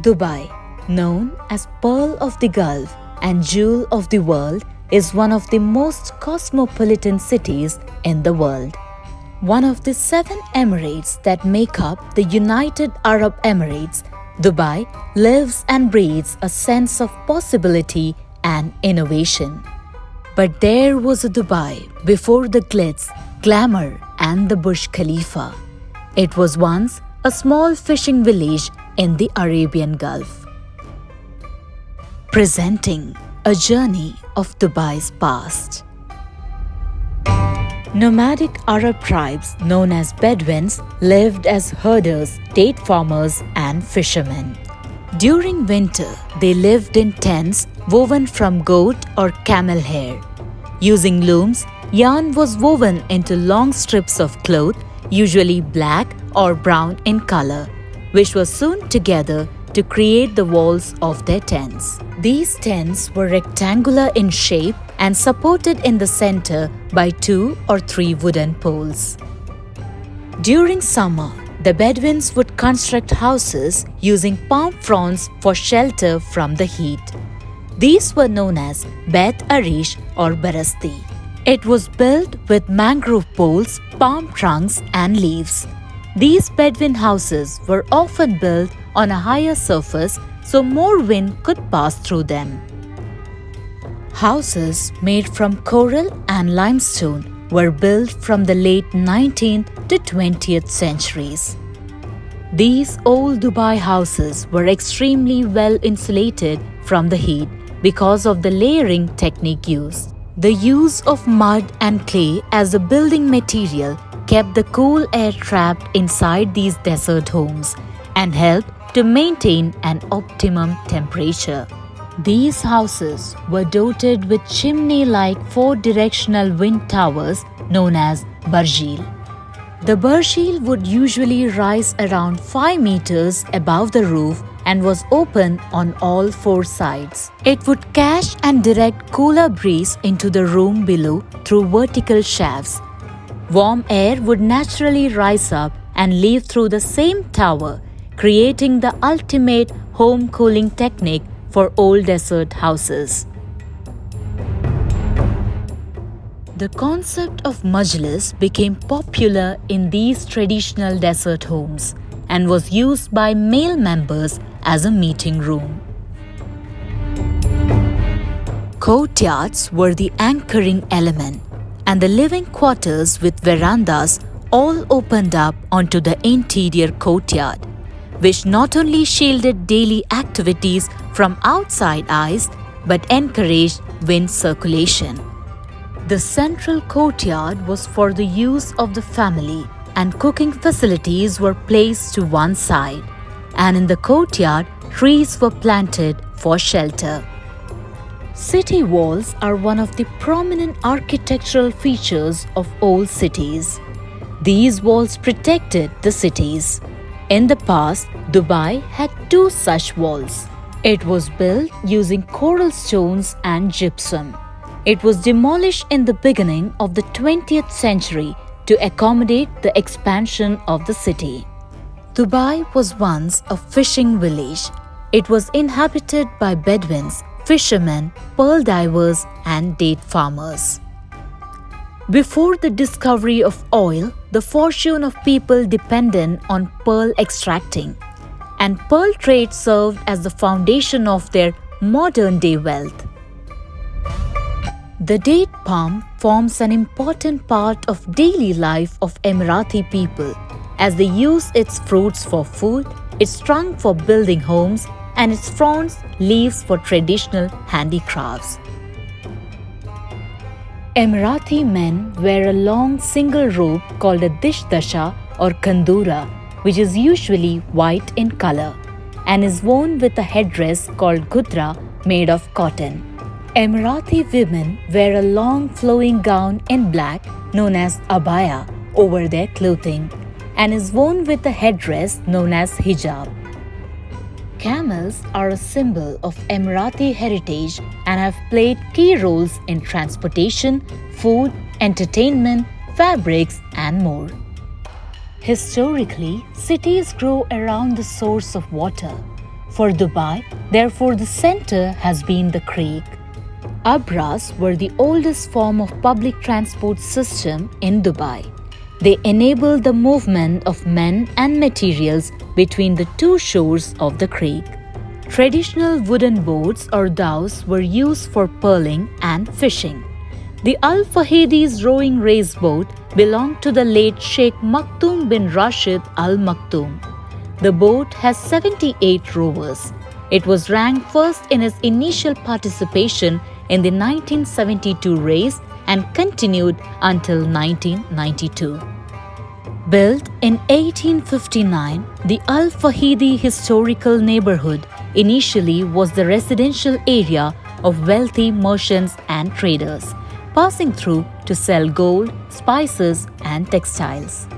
Dubai, known as Pearl of the Gulf and Jewel of the World, is one of the most cosmopolitan cities in the world. One of the 7 emirates that make up the United Arab Emirates, Dubai lives and breathes a sense of possibility and innovation. But there was a Dubai before the glitz, glamour and the Burj Khalifa. It was once a small fishing village in the Arabian Gulf. Presenting a journey of Dubai's past. Nomadic Arab tribes known as Bedouins lived as herders, date farmers and fishermen. During winter, they lived in tents woven from goat or camel hair. Using looms, yarn was woven into long strips of cloth, usually black or brown in color, which were sewn together to create the walls of their tents. These tents were rectangular in shape and supported in the center by 2 or 3 wooden poles. During summer, the Bedouins would construct houses using palm fronds for shelter from the heat. These were known as Bet Arish or Barasti. It was built with mangrove poles, palm trunks and leaves. These Bedouin houses were often built on a higher surface so more wind could pass through them. Houses made from coral and limestone were built from the late 19th to 20th centuries. These old Dubai houses were extremely well insulated from the heat because of the layering technique used. The use of mud and clay as a building material kept the cool air trapped inside these desert homes and helped to maintain an optimum temperature. These houses were dotted with chimney-like 4-directional wind towers known as barjeel. The barjeel would usually rise around 5 meters above the roof and was open on all 4 sides. It would catch and direct cooler breeze into the room below through vertical shafts. Warm air would naturally rise up and leave through the same tower, creating the ultimate home cooling technique for old desert houses. The concept of majlis became popular in these traditional desert homes and was used by male members as a meeting room. Courtyards were the anchoring element, and the living quarters with verandas all opened up onto the interior courtyard, which not only shielded daily activities from outside eyes but encouraged wind circulation. The central courtyard was for the use of the family, and cooking facilities were placed to one side, and in the courtyard trees were planted for shelter. City walls are one of the prominent architectural features of old cities. These walls protected the cities. In the past, Dubai had 2 such walls. It was built using coral stones and gypsum. It was demolished in the beginning of the 20th century to accommodate the expansion of the city. Dubai was once a fishing village. It was inhabited by Bedouins, fishermen, pearl divers, and date farmers. Before the discovery of oil, the fortune of people depended on pearl extracting, and pearl trade served as the foundation of their modern-day wealth. The date palm forms an important part of daily life of Emirati people, as they use its fruits for food, its trunk for building homes, and its fronds, leaves for traditional handicrafts. Emirati men wear a long single robe called a dishdasha or kandura, which is usually white in color, and is worn with a headdress called gudra made of cotton. Emirati women wear a long flowing gown in black known as abaya over their clothing and is worn with a headdress known as hijab. Camels are a symbol of Emirati heritage and have played key roles in transportation, food, entertainment, fabrics, and more. Historically, cities grow around the source of water. For Dubai, therefore, the center has been the creek. Abras were the oldest form of public transport system in Dubai. They enabled the movement of men and materials between the two shores of the creek. Traditional wooden boats or dhows were used for pearling and fishing. The Al Fahedi's rowing race boat belonged to the late Sheikh Maktoum bin Rashid Al Maktoum. The boat has 78 rowers. It was ranked first in its initial participation in the 1972 race and continued until 1992. Built in 1859, the Al Fahidi historical neighborhood initially was the residential area of wealthy merchants and traders, passing through to sell gold, spices, and textiles.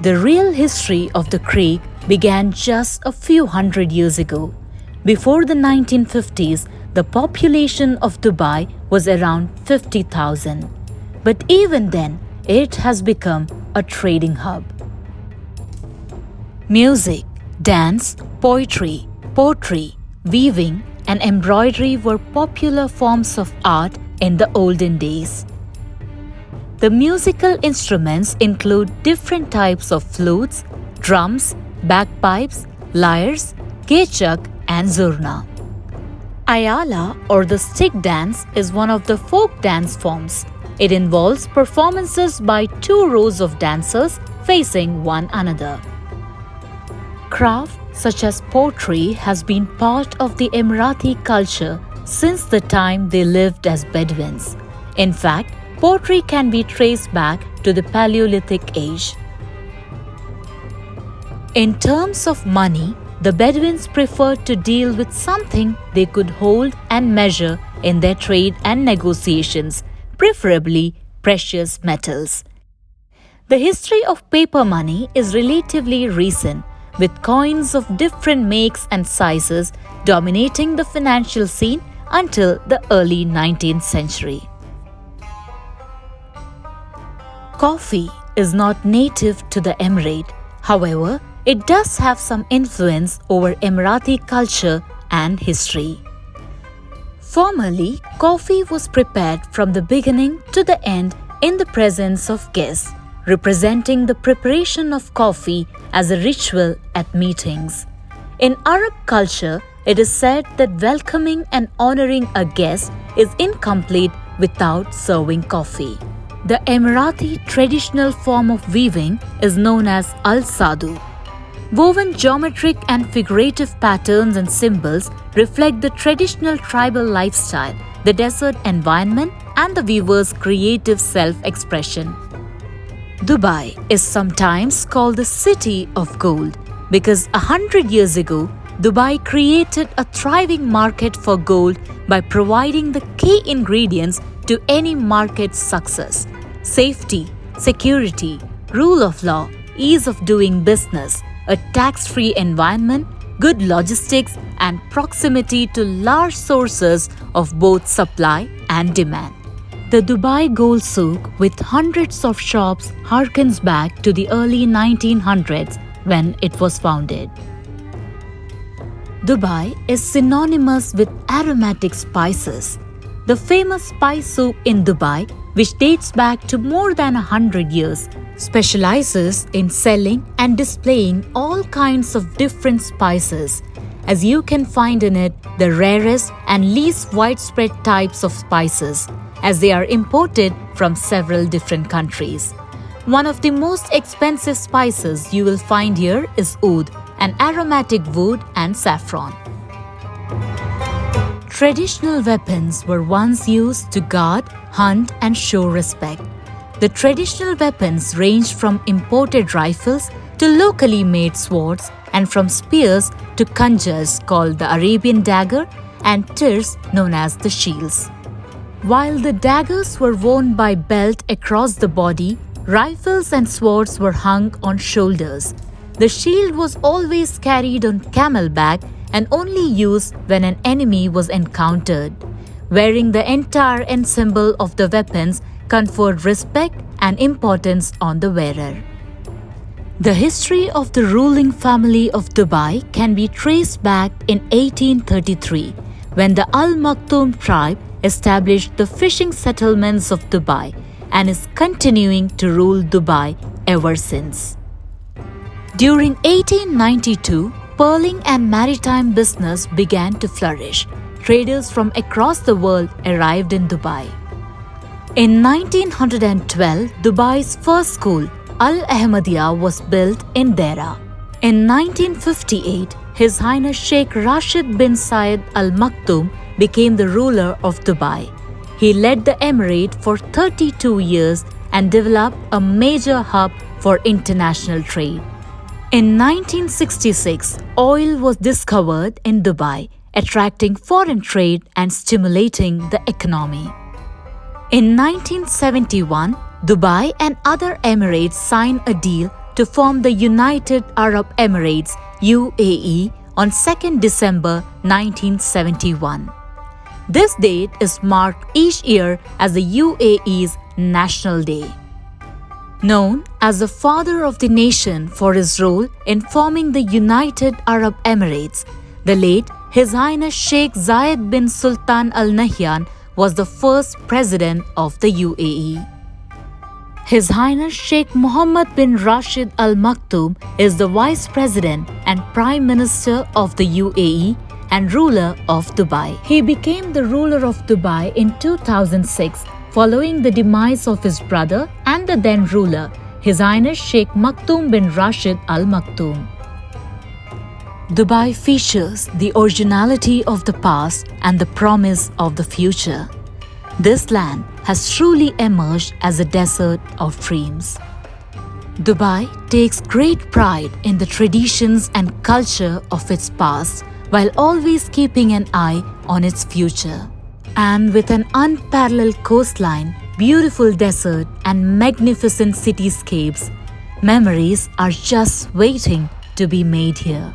The real history of the creek began just a few hundred years ago. Before the 1950s, the population of Dubai was around 50,000. But even then, it has become a trading hub. Music, dance, poetry, pottery, weaving, and embroidery were popular forms of art in the olden days. The musical instruments include different types of flutes, drums, bagpipes, lyres, kechak, and zurna. Ayala or the stick dance is one of the folk dance forms. It involves performances by two rows of dancers facing one another. Craft such as pottery has been part of the Emirati culture since the time they lived as Bedouins. In fact, pottery can be traced back to the Paleolithic age. In terms of money, the Bedouins preferred to deal with something they could hold and measure in their trade and negotiations, preferably precious metals. The history of paper money is relatively recent, with coins of different makes and sizes dominating the financial scene until the early 19th century. Coffee is not native to the Emirate. However, it does have some influence over Emirati culture and history. Formerly, coffee was prepared from the beginning to the end in the presence of guests, representing the preparation of coffee as a ritual at meetings. In Arab culture, it is said that welcoming and honoring a guest is incomplete without serving coffee. The Emirati traditional form of weaving is known as al-sadu. Woven geometric and figurative patterns and symbols reflect the traditional tribal lifestyle, the desert environment, and the weaver's creative self-expression. Dubai is sometimes called the City of Gold because 100 years ago, Dubai created a thriving market for gold by providing the key ingredients to any market's success: safety, security, rule of law, ease of doing business, a tax-free environment, good logistics, and proximity to large sources of both supply and demand. The Dubai Gold Souk, with hundreds of shops, harkens back to the early 1900s when it was founded. Dubai is synonymous with aromatic spices. The famous spice souk in Dubai, which dates back to more than 100 years, specializes in selling and displaying all kinds of different spices, as you can find in it the rarest and least widespread types of spices, as they are imported from several different countries. One of the most expensive spices you will find here is oud, an aromatic wood, and saffron. Traditional weapons were once used to guard, hunt, and show respect. The traditional weapons ranged from imported rifles to locally made swords, and from spears to khanjars called the Arabian dagger and tirs known as the shields. While the daggers were worn by belt across the body, rifles and swords were hung on shoulders. The shield was always carried on camelback and only used when an enemy was encountered. Wearing the entire end symbol of the weapons conferred respect and importance on the wearer. The history of the ruling family of Dubai can be traced back in 1833, when the Al Maktoum tribe established the fishing settlements of Dubai and is continuing to rule Dubai ever since. During 1892, pearling and maritime business began to flourish. Traders from across the world arrived in Dubai. In 1912, Dubai's first school, Al Ahmadiyya, was built in Dera. In 1958, His Highness Sheikh Rashid bin Zayed Al Maktoum became the ruler of Dubai. He led the emirate for 32 years and developed a major hub for international trade. In 1966, oil was discovered in Dubai, attracting foreign trade and stimulating the economy. In 1971, Dubai and other emirates signed a deal to form the United Arab Emirates (UAE) on 2 December 1971. This date is marked each year as the UAE's National Day. Known as the father of the nation for his role in forming the United Arab Emirates, the late His Highness Sheikh Zayed bin Sultan Al Nahyan was the first president of the UAE. His Highness Sheikh Mohammed bin Rashid Al Maktoum is the Vice President and Prime Minister of the UAE and ruler of Dubai. He became the ruler of Dubai in 2006 following the demise of his brother and the then ruler, His Highness Sheikh Maktoum bin Rashid Al Maktoum. Dubai features the originality of the past and the promise of the future. This land has truly emerged as a desert of dreams. Dubai takes great pride in the traditions and culture of its past while always keeping an eye on its future. And with an unparalleled coastline, beautiful desert, and magnificent cityscapes, memories are just waiting to be made here.